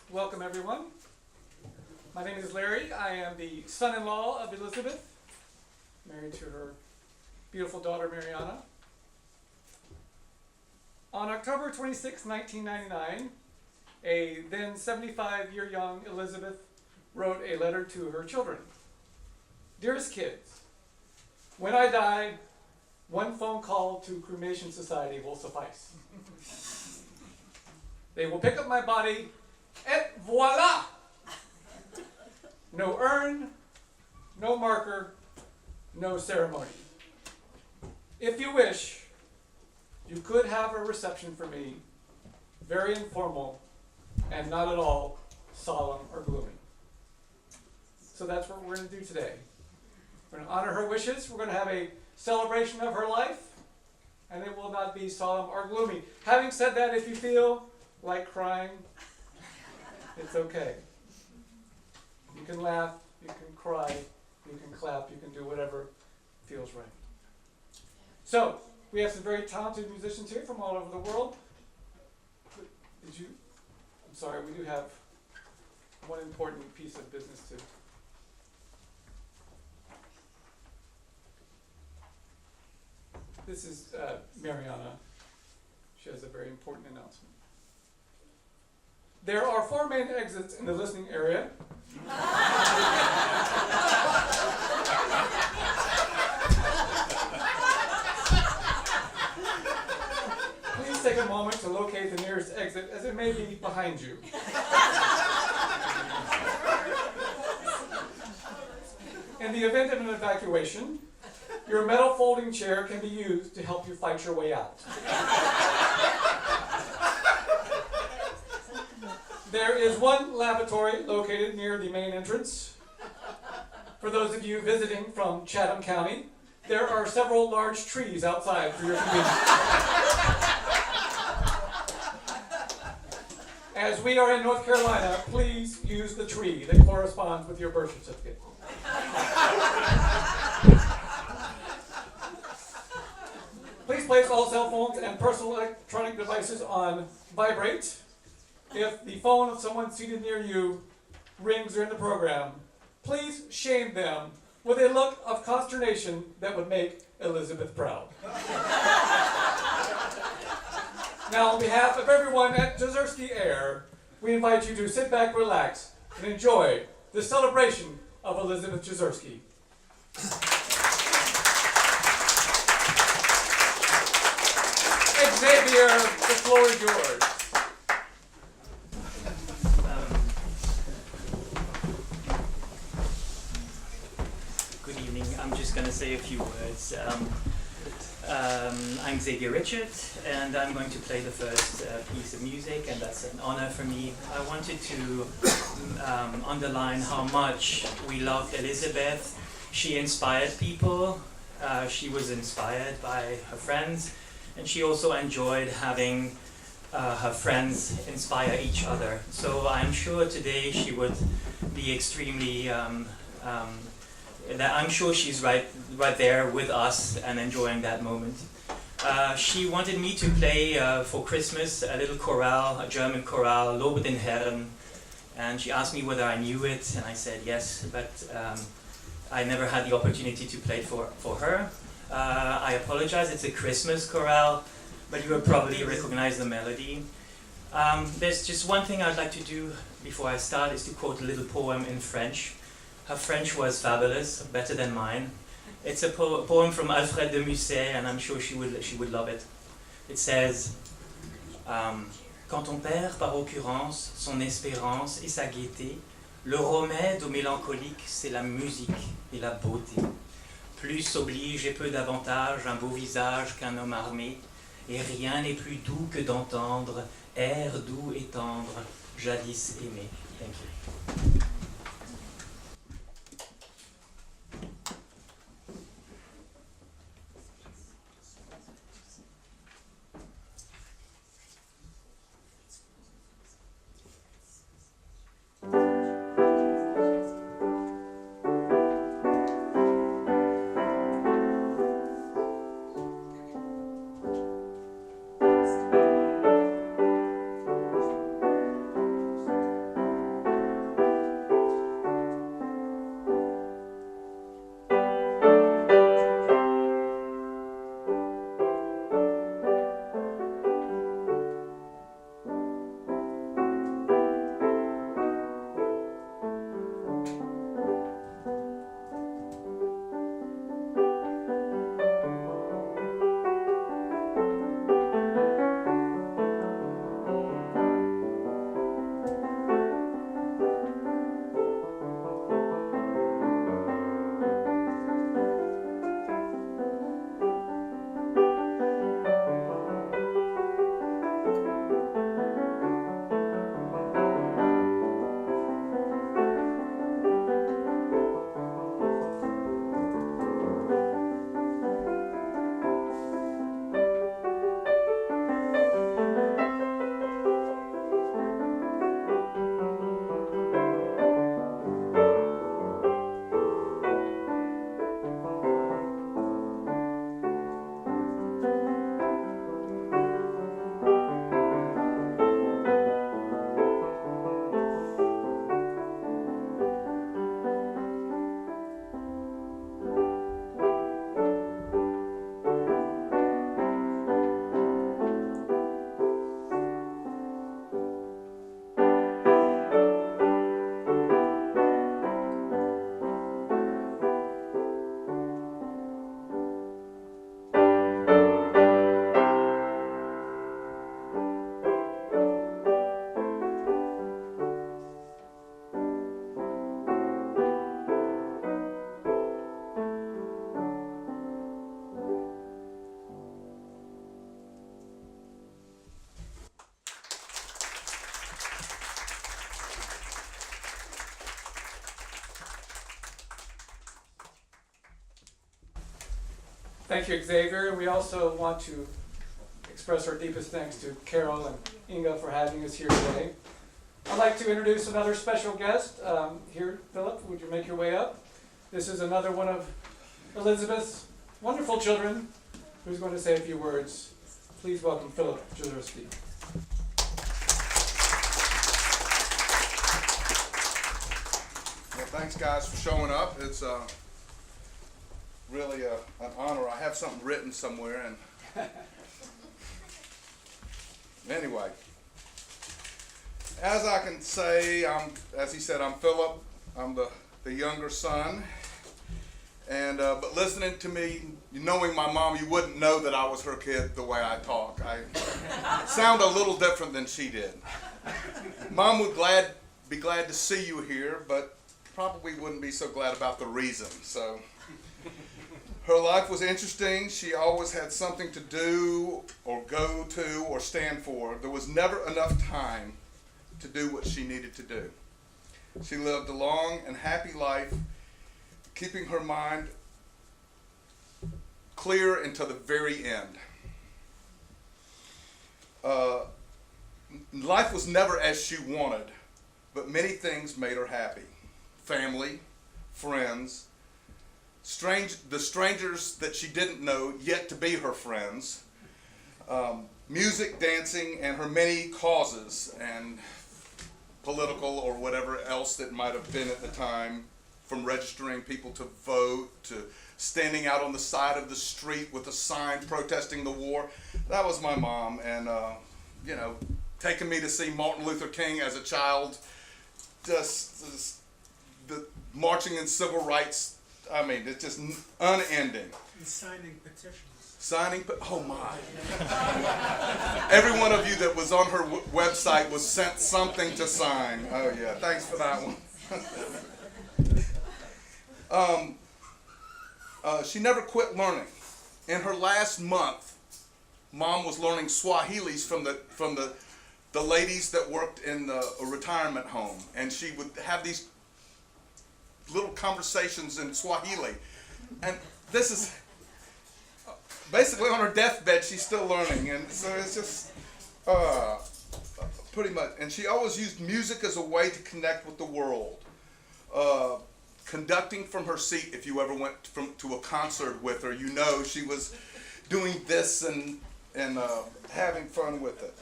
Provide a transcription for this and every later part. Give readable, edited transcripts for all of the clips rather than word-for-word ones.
Welcome, everyone. My name is Larry. I am the son-in-law of Elisabeth, married to her beautiful daughter, Mariana. On October 26, 1999, a then 75-year-young Elisabeth wrote a letter to her children. Dearest kids, when I die, one phone call to Cremation Society will suffice. They will pick up my body, et voila! No urn, no marker, no ceremony. If you wish, you could have a reception for me, very informal and not at all solemn or gloomy. So that's what we're going to do today. We're going to honor her wishes. We're going to have a celebration of her life, and it will not be solemn or gloomy. Having said that, if you feel like crying, it's okay. You can laugh, you can cry, you can clap, you can do whatever feels right. So, we have some very talented musicians here from all over the world. I'm sorry, we do have one important piece of business too. This is Mariana. She has a very important announcement. There are 4 main exits in the listening area. Please take a moment to locate the nearest exit, as it may be behind you. In the event of an evacuation, your metal folding chair can be used to help you fight your way out. There is one lavatory located near the main entrance. For those of you visiting from Chatham County, there are several large trees outside for your convenience. As we are in North Carolina, please use the tree that corresponds with your birth certificate. Please place all cell phones and personal electronic devices on vibrate. If the phone of someone seated near you rings during the program, please shame them with a look of consternation that would make Elisabeth proud. Now, on behalf of everyone at Jezierski Air, we invite you to sit back, relax, and enjoy the celebration of Elisabeth Jezierski. Xavier, the floor is yours. Good evening. I'm just going to say a few words. I'm Xavier Richert, and I'm going to play the first piece of music, and that's an honor for me. I wanted to underline how much we loved Elisabeth. She inspired people. She was inspired by her friends, and she also enjoyed having her friends inspire each other. So I'm sure today she would be extremely I'm sure she's right there with us and enjoying that moment. She wanted me to play for Christmas a little chorale, a German chorale, Lobe den Herrn, and she asked me whether I knew it, and I said yes, but I never had the opportunity to play it for her. I apologize, it's a Christmas chorale, but you will probably recognize the melody. There's just one thing I'd like to do before I start, is to quote a little poem in French. Her French was fabulous, better than mine. It's a poem from Alfred de Musset, and I'm sure she would love it. It says, Quand on perd par occurrence son espérance et sa gaieté, le remède au mélancolique, c'est la musique et la beauté. Plus oblige et peu davantage un beau visage qu'un homme armé, et rien n'est plus doux que d'entendre air doux et tendre, jadis aimé. Thank you. Thank you, Xavier. We also want to express our deepest thanks to Carol and Inga for having us here today. I'd like to introduce another special guest. Here, Philip, would you make your way up? This is another one of Elisabeth's wonderful children who's going to say a few words. Please welcome Philip Jezierski. Well, thanks guys for showing up. It's really an honor. I have something written somewhere, and anyway, as I can say, as he said, I'm Philip. I'm the younger son, and but listening to me, knowing my mom, you wouldn't know that I was her kid the way I talk. I sound a little different than she did. Mom would be glad to see you here, but probably wouldn't be so glad about the reason. So her life was interesting. She always had something to do or go to or stand for. There was never enough time to do what she needed to do. She lived a long and happy life, keeping her mind clear until the very end. Life was never as she wanted, but many things made her happy. Family, friends, the strangers that she didn't know yet to be her friends, music, dancing, and her many causes and political or whatever else that might have been at the time, from registering people to vote to standing out on the side of the street with a sign protesting the war. That was my mom, and taking me to see Martin Luther King as a child, just the marching in civil rights. I mean, it's just unending. And signing petitions. Oh my. Every one of you that was on her website was sent something to sign. Oh yeah, thanks for that one. She never quit learning. In her last month, Mom was learning Swahilis from the ladies that worked in a retirement home, and she would have these little conversations in Swahili, and this is basically on her deathbed. She's still learning, and so it's just pretty much. And she always used music as a way to connect with the world. Conducting from her seat, if you ever went to a concert with her, you know she was doing this and having fun with it.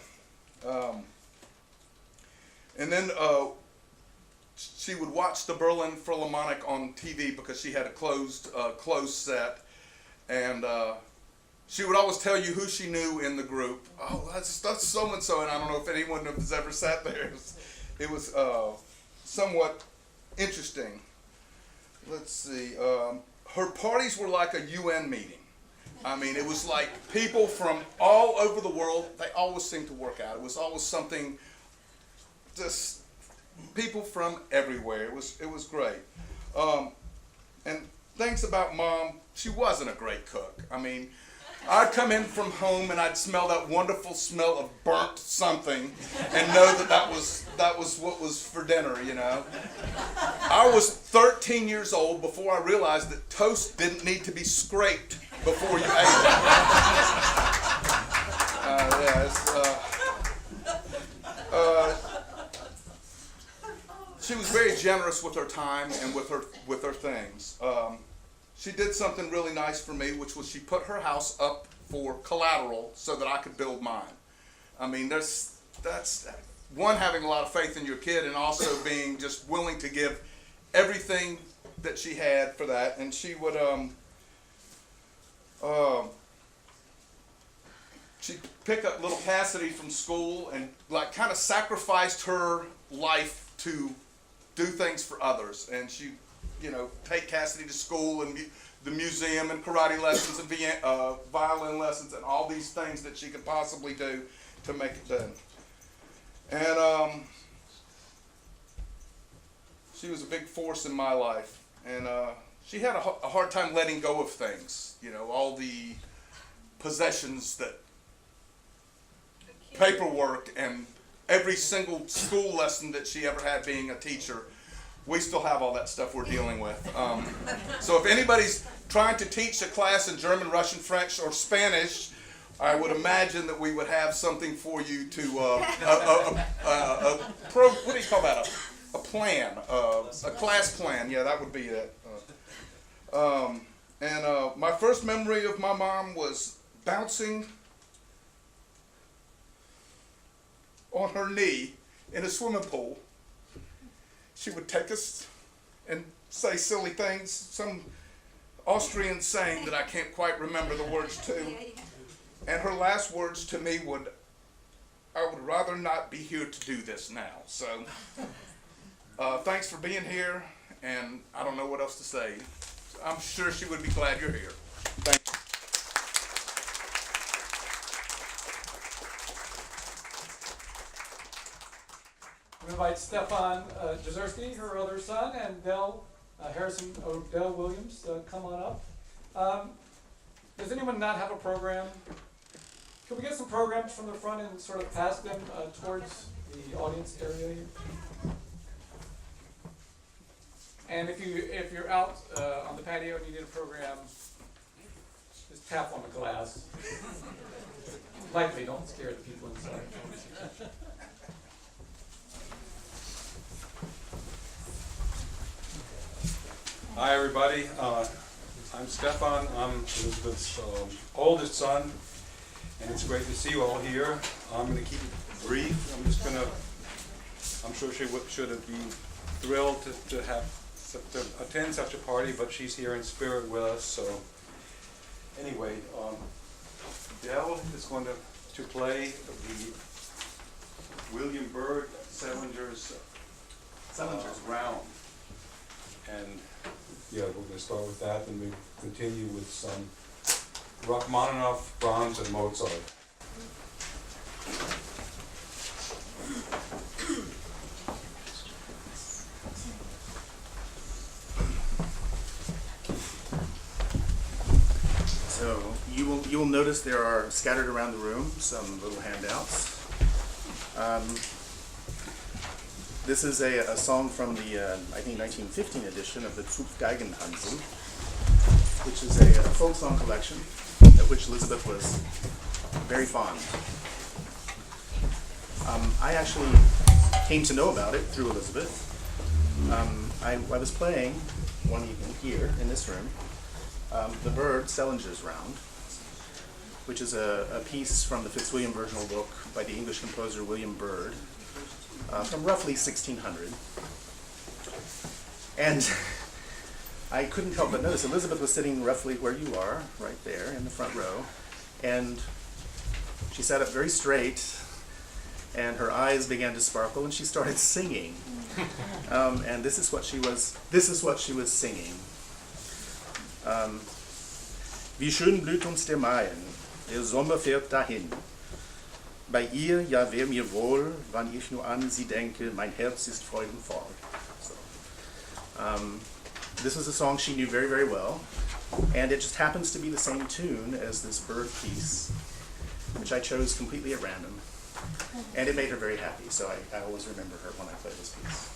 And then she would watch the Berlin Philharmonic on TV because she had a closed set, and she would always tell you who she knew in the group. Oh, that's so and so, and I don't know if anyone has ever sat there. It was somewhat interesting. Let's see. Her parties were like a UN meeting. I mean, it was like people from all over the world. They always seemed to work out. It was always something. Just people from everywhere. It was great. And things about Mom, she wasn't a great cook. I mean, I'd come in from home and I'd smell that wonderful smell of burnt something and know that was what was for dinner, you know. I was 13 years old before I realized that toast didn't need to be scraped before you ate it. She was very generous with her time and with her things. She did something really nice for me, which was she put her house up for collateral so that I could build mine. I mean, that's one, having a lot of faith in your kid, and also being just willing to give everything that she had for that. And she would she'd pick up little Cassidy from school and like kind of sacrificed her life to do things for others. And she, take Cassidy to school and the museum and karate lessons and violin lessons and all these things that she could possibly do to make it done. And she was a big force in my life. And she had a hard time letting go of things, all the possessions, that paperwork, and every single school lesson that she ever had being a teacher we still have all that stuff we're dealing with. So if anybody's trying to teach a class in German, Russian, French, or Spanish, I would imagine that we would have something for you to, what do you call that? A plan, a class plan. Yeah, that would be it. My first memory of my mom was bouncing on her knee in a swimming pool. She would take us and say silly things, some Austrian saying that I can't quite remember the words to. And her last words to me would, I would rather not be here to do this now. So thanks for being here, and I don't know what else to say. I'm sure she would be glad you're here. Thank you. We invite Stefan Jezierski, her other son, and Dell Williams come on up. Does anyone not have a program? Can we get some programs from the front and sort of pass them towards the audience area here? And if you're out on the patio and you need a program, just tap on the glass. Lightly, don't scare the people inside. Hi everybody, I'm Stefan. I'm Elisabeth's oldest son, and it's great to see you all here. I'm going to keep it brief. I'm sure she should be thrilled to attend such a party, but she's here in spirit with us. So anyway, Dell is going to play the William Byrd Sellenger's round. And yeah, we're going to start with that, and we continue with some Rachmaninoff, Brahms, and Mozart. So you will notice there are scattered around the room some little handouts. This is a song from the, I think, 1915 edition of the Zupfgeigenhansel, which is a folk song collection of which Elisabeth was very fond. I actually came to know about it through Elisabeth. I was playing one evening here in this room the Byrd Sellenger's Round, which is a piece from the Fitzwilliam Virginal book by the English composer William Byrd, from roughly 1600. And I couldn't help but notice Elisabeth was sitting roughly where you are, right there in the front row, and she sat up very straight, and her eyes began to sparkle, and she started singing. And this is what she was singing. Wie schön blüht uns der Maien, der Sommer fährt dahin. Bei ihr, ja wär mir wohl, wann ich nur an sie denke, mein Herz ist freudenvoll. So, this was a song she knew very, very well, and it just happens to be the same tune as this Byrd piece, which I chose completely at random, and it made her very happy, so I always remember her when I play this piece.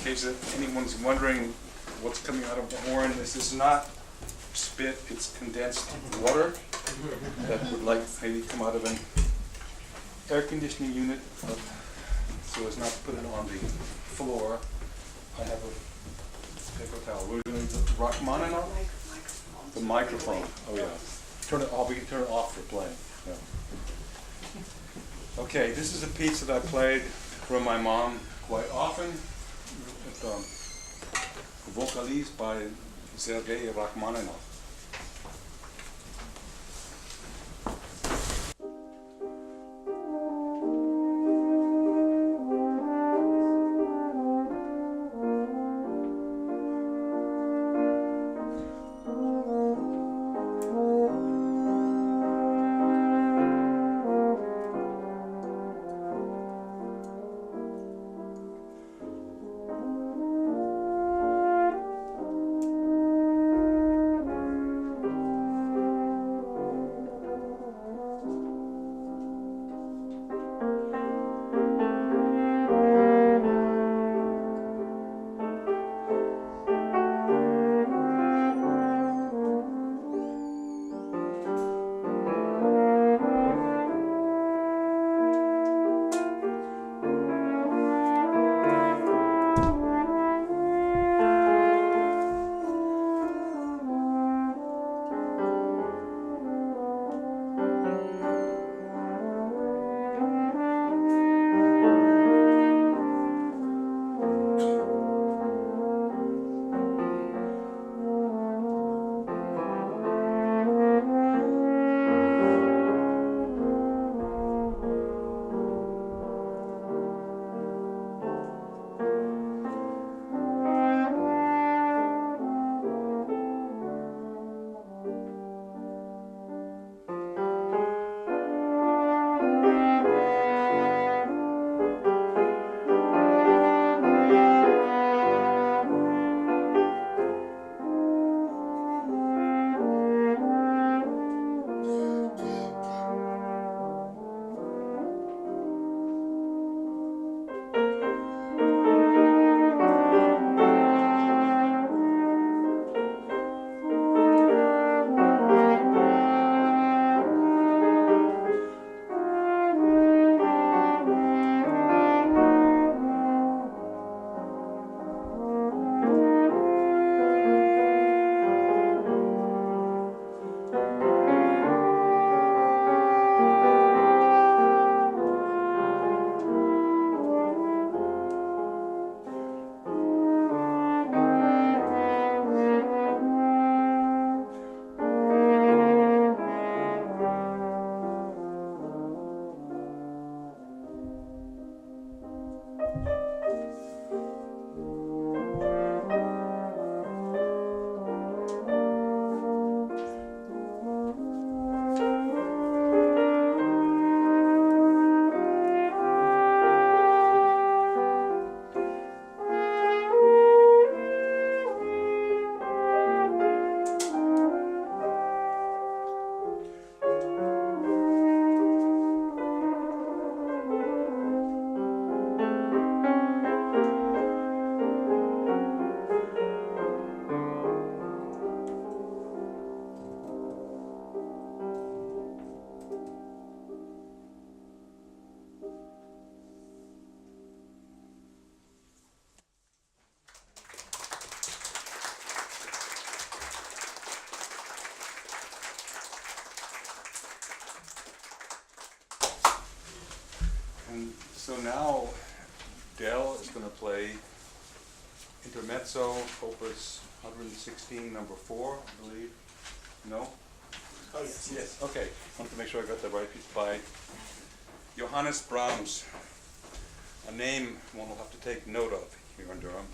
case anyone's wondering what's coming out of the horn, this is not spit, it's condensed water that would like maybe come out of an air conditioning unit, but so as not to put it on the floor. I have a paper towel. We're doing the Rachmaninoff? The microphone. Oh yeah. Turn it off. We can turn it off for playing. Yeah. Okay, this is a piece that I played for my mom quite often. At Vocalise by Sergei Rachmaninoff. And so now Dell is going to play Intermezzo, Opus 116, number 4, I believe. No? Oh, yes. Yes, okay. I want to make sure I got the right piece by Johannes Brahms, a name one will have to take note of here in Durham.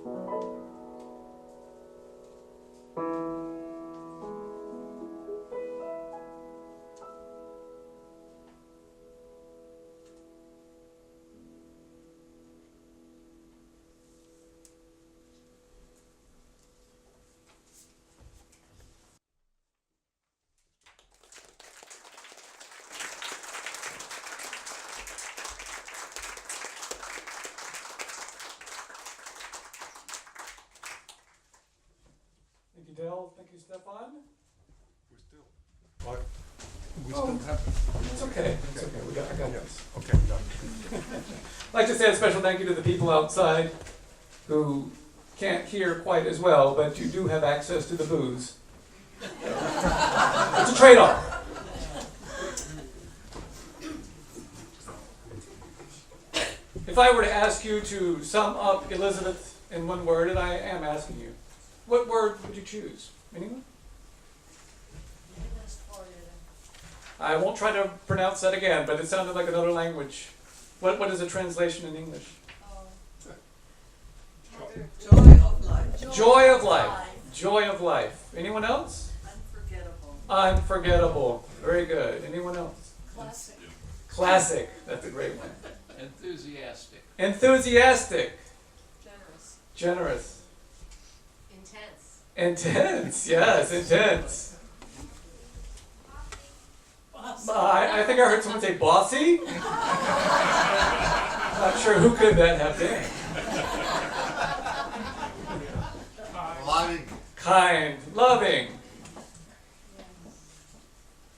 Thank you, Dell. Thank you, Stefan. We're still. What? We Oh. still have. It's okay. It's okay. I got this. Okay, done. I'd like to say a special thank you to the people outside who can't hear quite as well, but you do have access to the booze. It's a trade-off. If I were to ask you to sum up Elisabeth in one word, and I am asking you, what word would you choose? Anyone? I won't try to pronounce that again, but it sounded like another language. What is the translation in English? Joy of life. Joy of life. Joy of life. Anyone else? Unforgettable. Unforgettable. Very good. Anyone else? Classic. Classic. That's a great one. Enthusiastic. Enthusiastic. Generous. Generous. Intense. Intense. Yes, intense. I think I heard someone say bossy. Not sure who could that have been. Loving. Kind. Loving.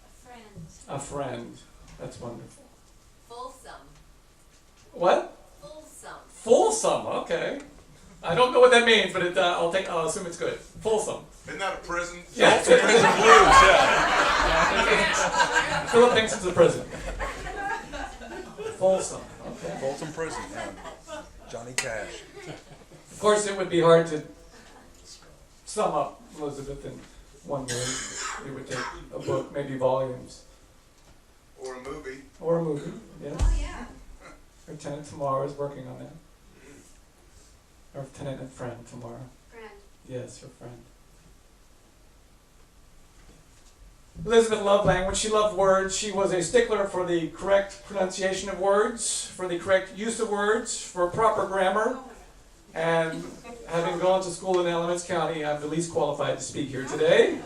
A friend. A friend. That's wonderful. Fulsome. What? Fulsome. Fulsome. Okay. I don't know what that means, but I'll assume it's good. Fulsome. Isn't that a prison? Yeah. Prison blues, yeah. Philip thinks it's a prison. Folsom. Okay. Folsom Prison, yeah. Johnny Cash. Of course, it would be hard to sum up Elisabeth in one word. It would take a book, maybe volumes. Or a movie. Or a movie, yes. Oh, yeah. Lieutenant Tamar is working on that. Or Lieutenant and friend Tamar. Friend. Yes, her friend. Elisabeth loved language. She loved words. She was a stickler for the correct pronunciation of words, for the correct use of words, for proper grammar. And having gone to school in Alamance County, I'm the least qualified to speak here today.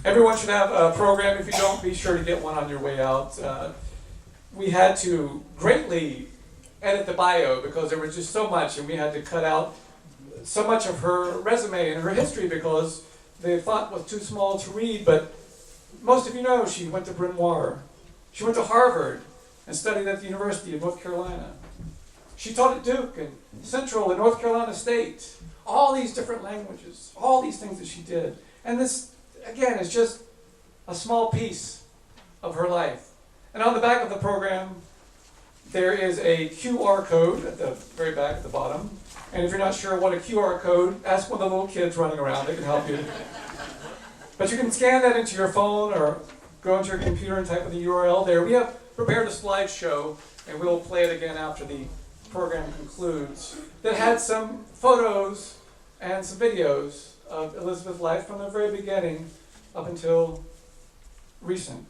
Everyone should have a program. If you don't, be sure to get one on your way out. We had to greatly edit the bio because there was just so much, and we had to cut out so much of her resume and her history because the font was too small to read. But most of you know she went to Bryn Mawr. She went to Harvard and studied at the University of North Carolina. She taught at Duke and Central and North Carolina State. All these different languages, all these things that she did. And this, again, is just a small piece of her life. And on the back of the program, there is a QR code at the very back at the bottom. And if you're not sure what a QR code, ask one of the little kids running around. They can help you. But you can scan that into your phone or go into your computer and type in the URL there. We have prepared a slideshow, and we'll play it again after the program concludes, that had some photos and some videos of Elisabeth's life from the very beginning up until recent.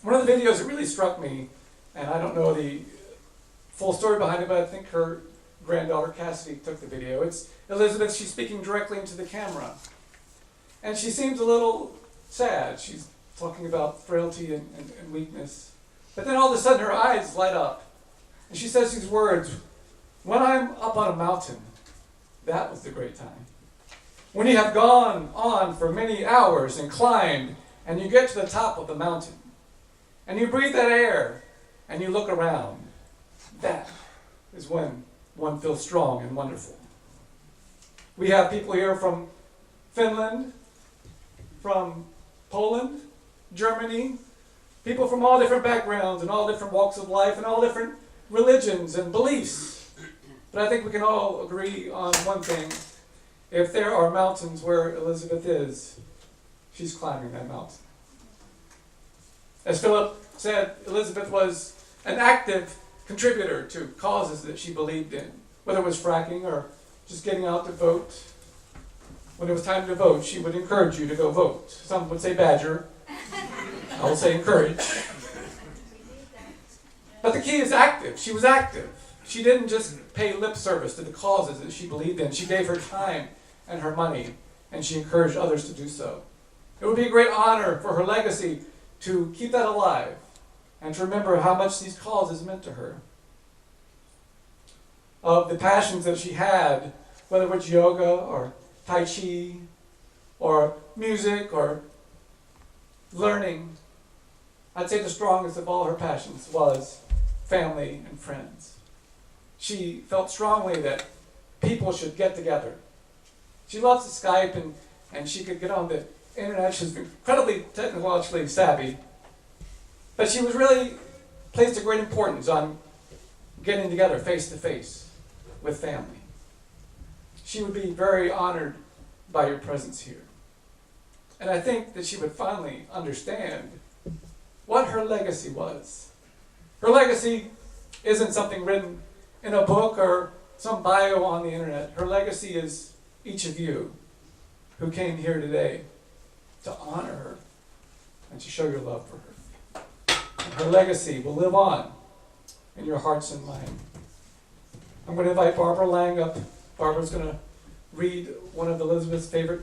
One of the videos that really struck me, and I don't know the full story behind it, but I think her granddaughter Cassidy took the video. It's Elisabeth, she's speaking directly into the camera. And she seems a little sad. She's talking about frailty and weakness. But then all of a sudden her eyes light up. And she says these words, "When I'm up on a mountain, that was the great time. When you have gone on for many hours and climbed, and you get to the top of the mountain, and you breathe that air, and you look around, that is when one feels strong and wonderful." We have people here from Finland, from Poland, Germany, people from all different backgrounds and all different walks of life and all different religions and beliefs. But I think we can all agree on one thing. If there are mountains where Elisabeth is, she's climbing that mountain. As Philip said Elisabeth was an active contributor to causes that she believed in, whether it was fracking or just getting out to vote. When it was time to vote, she would encourage you to go vote. Some would say badger. I will say encourage. But the key is active. She was active. She didn't just pay lip service to the causes that she believed in. She gave her time and her money, and she encouraged others to do so. It would be a great honor for her legacy to keep that alive and to remember how much these causes meant to her. Of the passions that she had, whether it was yoga or Tai Chi or music or learning, I'd say the strongest of all her passions was family and friends. She felt strongly that people should get together. She loves Skype and she could get on the internet. She's incredibly technologically savvy. But she was really placed a great importance on getting together face to face with family. She would be very honored by your presence here. And I think that she would finally understand what her legacy was. Her legacy isn't something written in a book or some bio on the internet. Her legacy is each of you who came here today to honor her and to show your love for her. And her legacy will live on in your hearts and mind. I'm going to invite Barbara Lange up. Barbara's going to read one of Elisabeth's favorite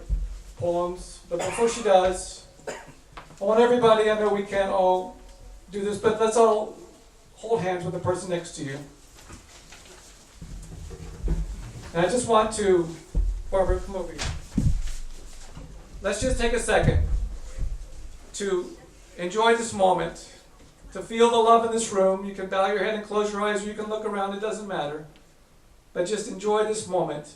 poems. But before she does, I want everybody, I know we can't all do this, but let's all hold hands with the person next to you. And I just want to, Barbara, come over here. Let's just take a second to enjoy this moment, to feel the love in this room. You can bow your head and close your eyes, or you can look around, it doesn't matter. But just enjoy this moment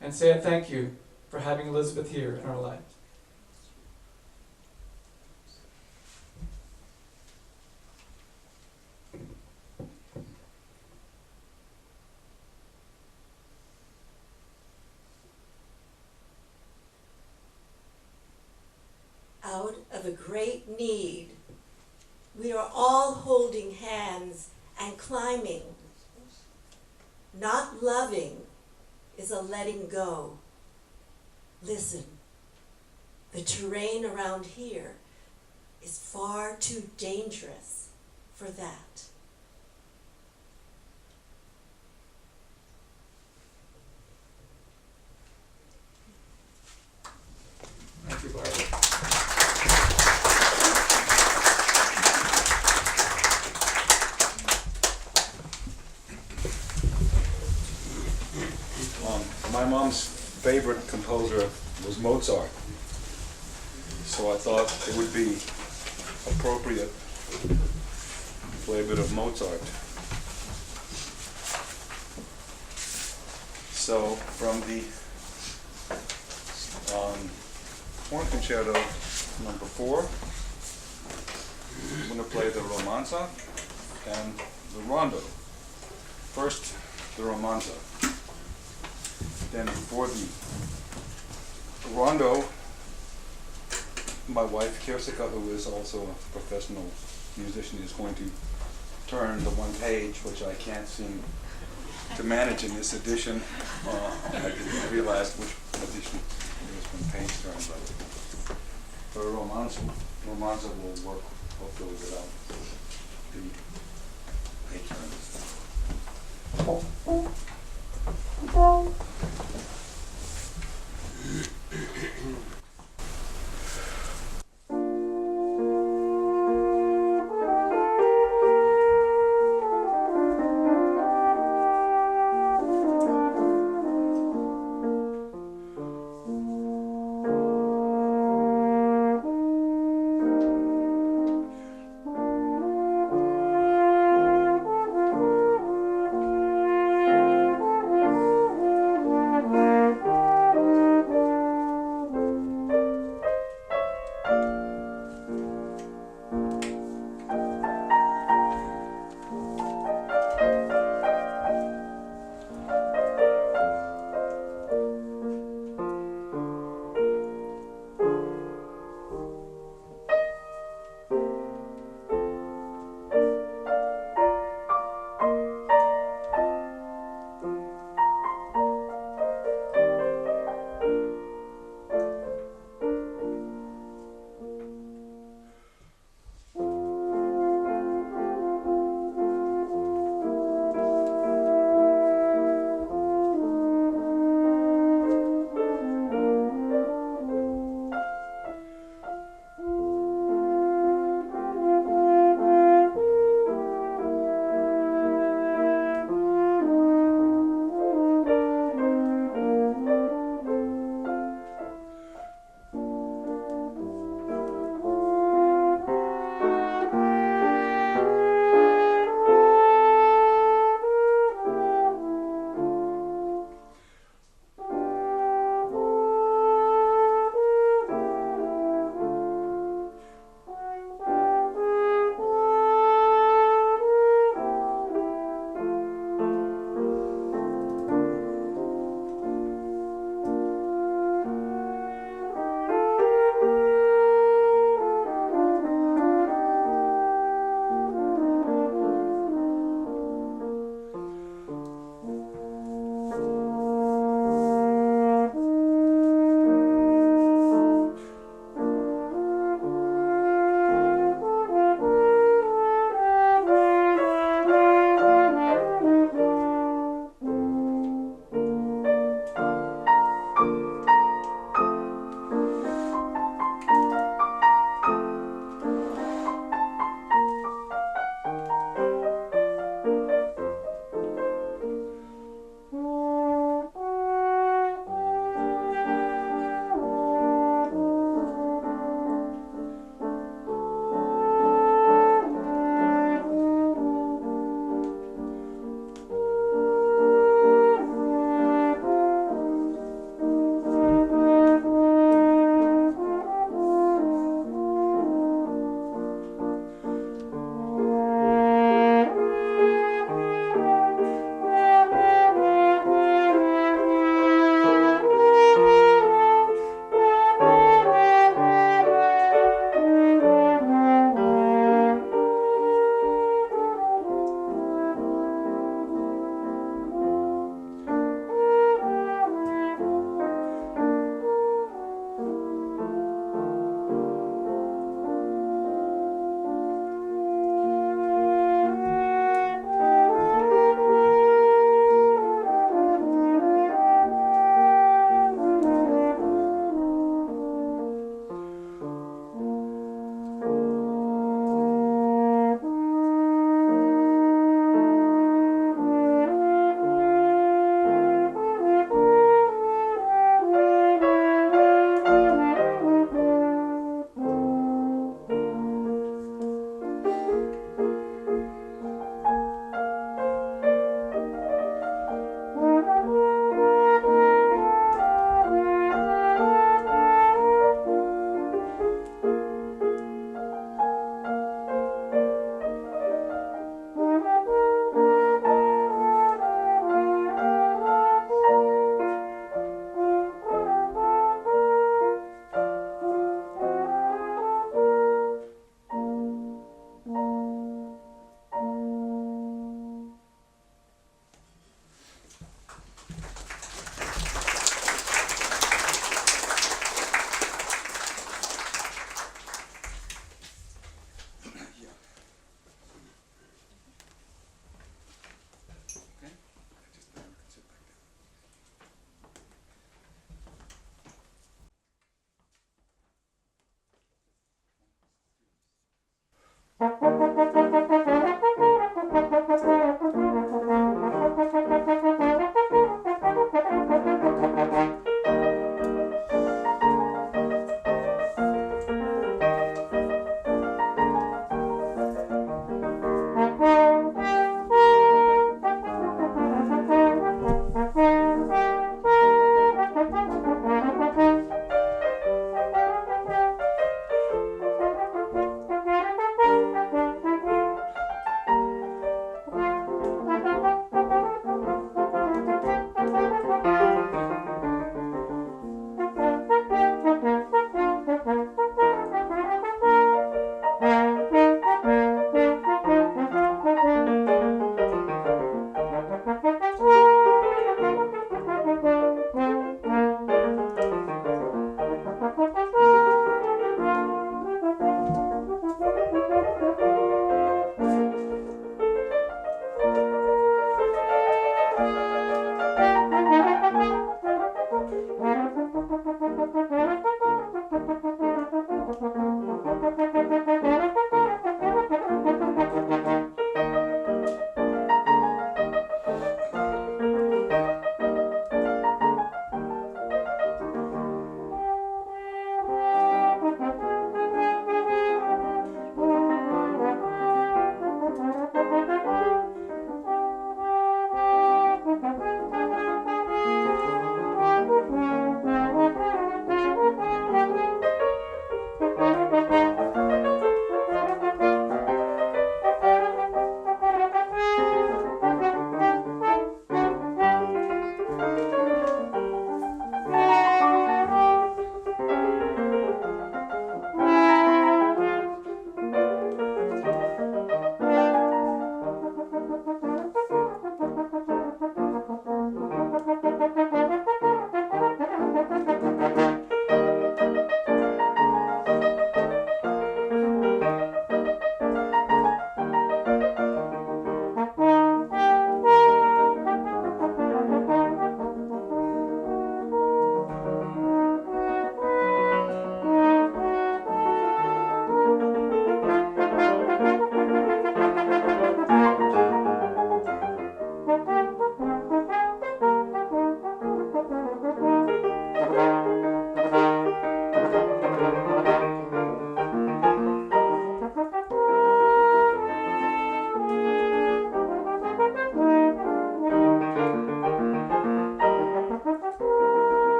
and say a thank you for having Elisabeth here in our lives. Out of a great need, we are all holding hands and climbing. Not loving is a letting go. Listen, the terrain around here is far too dangerous for that. Thank you, Barbara. My mom's favorite composer was Mozart, so I thought it would be appropriate to play a bit of Mozart. So from the Horn Concerto number 4, I'm going to play the Romanza and the Rondo. First, the Romanza. Then for the Rondo, my wife Kirsika, who is also a professional musician, is going to turn the one page, which I can't seem to manage in this edition. I didn't realize which edition it was one page turn, but for Romanza will work hopefully without the page turns.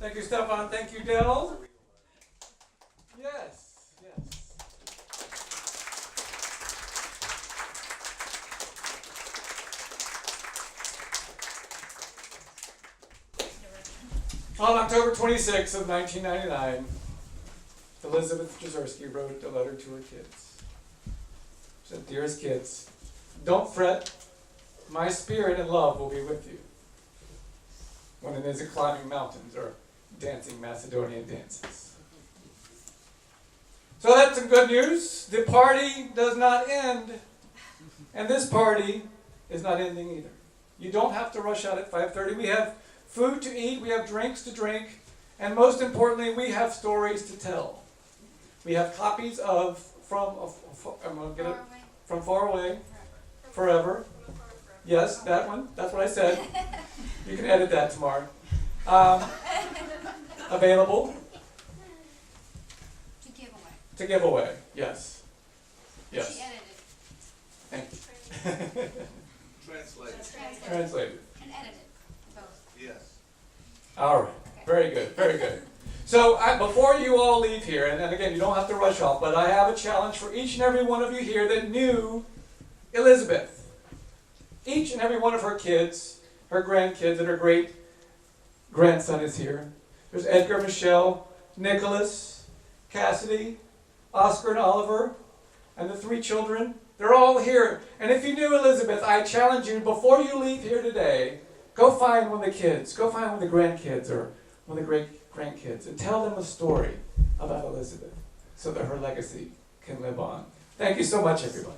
Thank you, Stefan. Thank you, Dell. Yes, yes. On October 26th of 1999, Elisabeth Jezierski wrote a letter to her kids. She said, "Dearest kids, don't fret. My spirit and love will be with you when it isn't climbing mountains or dancing Macedonian dances." So that's some good news. The party does not end, and this party is not ending either. You don't have to rush out at 5:30. We have food to eat, we have drinks to drink, and most importantly, we have stories to tell. We have copies of I'm going to get it from Far Away, Forever. Yes, that one. That's what I said. You can edit that tomorrow. available To give away. to give away. Yes. Yes. She edited. Thank you. Translate. Translated. And edited, both. Yes. All right. Very good. Very good. So before you all leave here, and again, you don't have to rush off, but I have a challenge for each and every one of you here that knew Elisabeth. Each and every one of her kids, her grandkids, and her great-grandson is here. There's Edgar, Michelle, Nicholas, Cassidy, Oscar, and Oliver, and the 3 children. They're all here. And if you knew Elisabeth, I challenge you, before you leave here today, go find one of the kids, go find one of the grandkids or one of the great-grandkids, and tell them a story about Elisabeth so that her legacy can live on. Thank you so much, everyone.